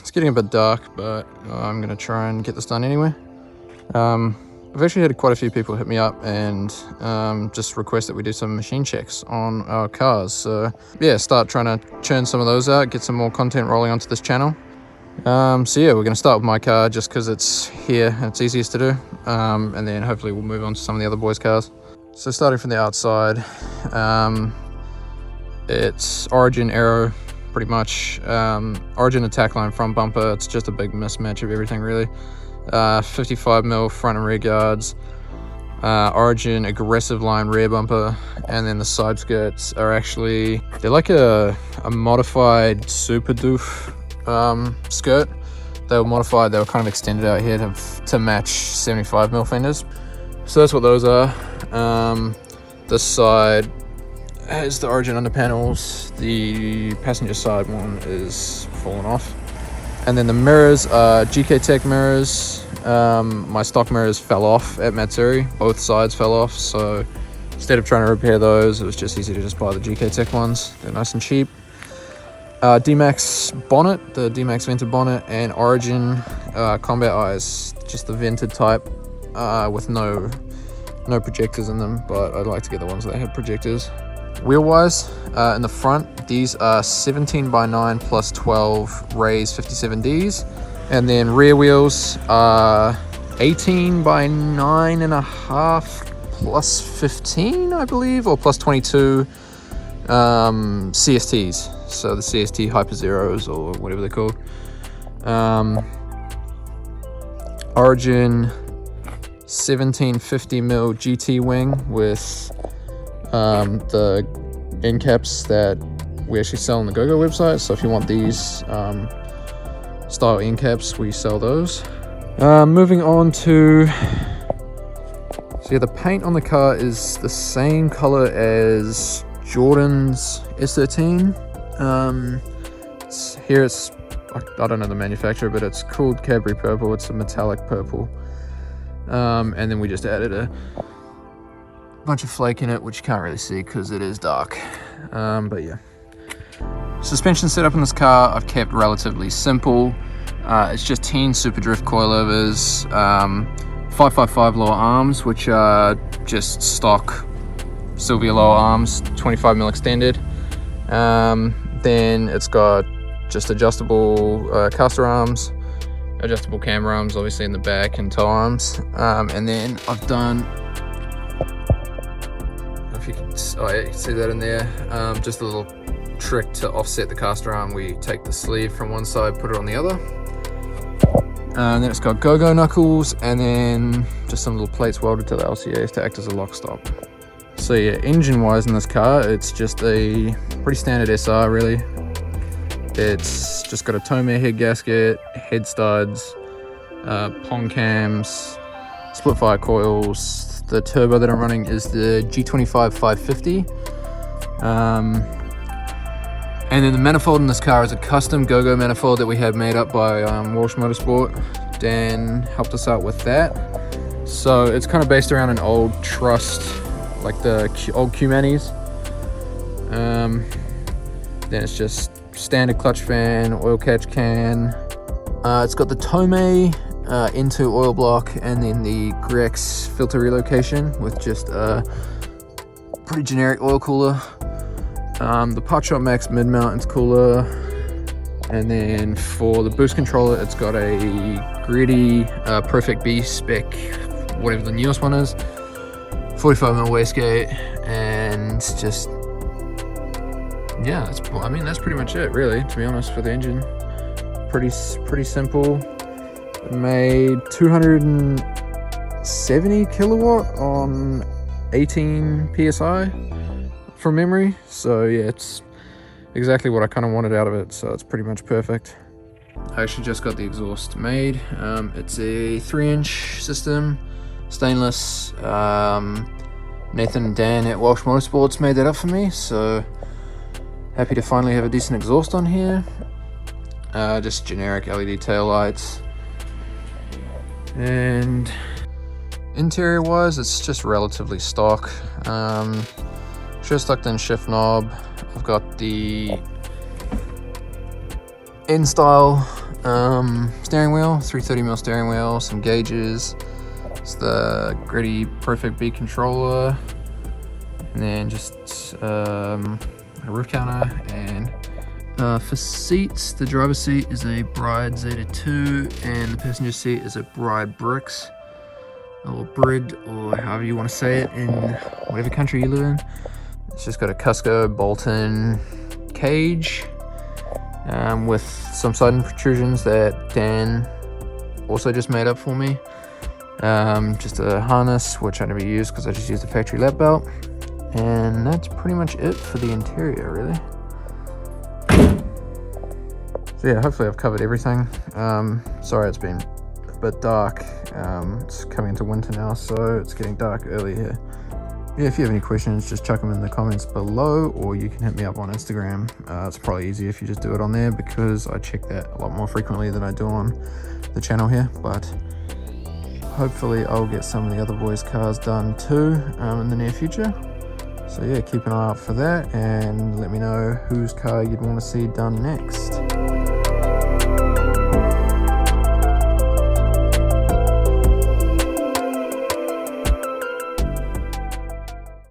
It's getting a bit dark, but I'm gonna try and get this done anyway. I've actually had quite a few people hit me up and just request that we do some machine checks on our cars. So yeah, start trying to churn some of those out, get some more content rolling onto this channel. So yeah, we're going to start with my car just because it's here and it's easiest to do. And then hopefully we'll move on to some of the other boys' cars. So starting from the outside, it's origin aero, pretty much. Origin attack line front bumper, it's just a big mismatch of everything really. 55mm front and rear guards, origin aggressive line rear bumper, and then the side skirts are actually, they're like a modified super doof skirt. They were modified, they were kind of extended out here to match 75mm fenders. So that's what those are. This side has the origin under panels, the passenger side one is fallen off. And then the mirrors are GK Tech mirrors. My stock mirrors fell off at Matsuri, both sides fell off, so instead of trying to repair those, it was just easy to just buy the GK Tech ones. They're nice and cheap. D-Max bonnet, the D-Max vented bonnet, and origin combat eyes, just the vented type with no projectors in them, but I'd like to get the ones that have projectors. Wheel wise, in the front, these are 17x9 plus 12 Rays 57Ds, and then rear wheels are 18x9.5 plus 15, I believe, or plus 22 CSTs. So the CST Hyper Zeros, or whatever they're called. Origin 1750mm GT wing with the end caps that we actually sell on the Gogo website. So if you want these style end caps, we sell those. Moving on to, so yeah, the paint on the car is the same color as Jordan's S13. Here it's, I don't know the manufacturer, but it's called Cadbury Purple. It's a metallic purple. And then we just added a bunch of flake in it, which you can't really see because it is dark. But yeah. Suspension setup in this car I've kept relatively simple. It's just teen super drift coilovers, 555 lower arms, which are just stock Silvia lower arms, 25mm extended. Then it's got just adjustable caster arms, adjustable camber arms, obviously in the back, and toe arms. And then I've done, if you can see that in there, just a little trick to offset the caster arm. We take the sleeve from one side, put it on the other. And then it's got Gogo knuckles, and then just some little plates welded to the LCAs to act as a lock stop. So yeah, engine wise in this car, it's just a pretty standard SR really. It's just got a Tomei head gasket, head studs, pong cams, split fire coils. The turbo that I'm running is the G25 550. And then the manifold in this car is a custom Gogo manifold that we had made up by Walsh Motorsport. Dan helped us out with that. So it's kind of based around an old Trust, like the old Q-Manis. Then it's just standard clutch fan, oil catch can. It's got the Tomei into oil block, and then the Skrxlla filter relocation with just a pretty generic oil cooler. The Pot Shop Max mid-mount is cooler. And then for the boost controller, it's got a gritty Perfect B spec, whatever the newest one is, 45mm wastegate, and just, yeah, that's pretty much it really, to be honest, for the engine. Pretty simple. It made 270 kilowatt on 18 psi from memory. So yeah, it's exactly what I kind of wanted out of it, so it's pretty much perfect. I actually just got the exhaust made. It's a 3-inch system, stainless. Nathan and Dan at Walsh Motorsports made that up for me, so happy to finally have a decent exhaust on here. Just generic LED tail lights. And interior wise, it's just relatively stock. Just tucked in shift knob. I've got the N-style Steering wheel, 330mm steering wheel, some gauges. It's the Gritty Perfect B controller, and then just a roof counter. And for seats, the driver's seat is a Bride Zeta 2, and the passenger seat is a Bride Brix, or Brid, or however you want to say it in whatever country you live in. It's just got a Cusco bolt-in cage with some side protrusions that Dan also just made up for me. Just a harness, which I never used because I just used a factory lap belt. And that's pretty much it for the interior, really. So yeah, hopefully I've covered everything. Sorry it's been a bit dark. It's coming into winter now, so it's getting dark early here. Yeah, if you have any questions, just chuck them in the comments below, or you can hit me up on Instagram. It's probably easier if you just do it on there, because I check that a lot more frequently than I do on the channel here. But hopefully I'll get some of the other boys' cars done too in the near future. So yeah, keep an eye out for that, and let me know whose car you'd want to see done next.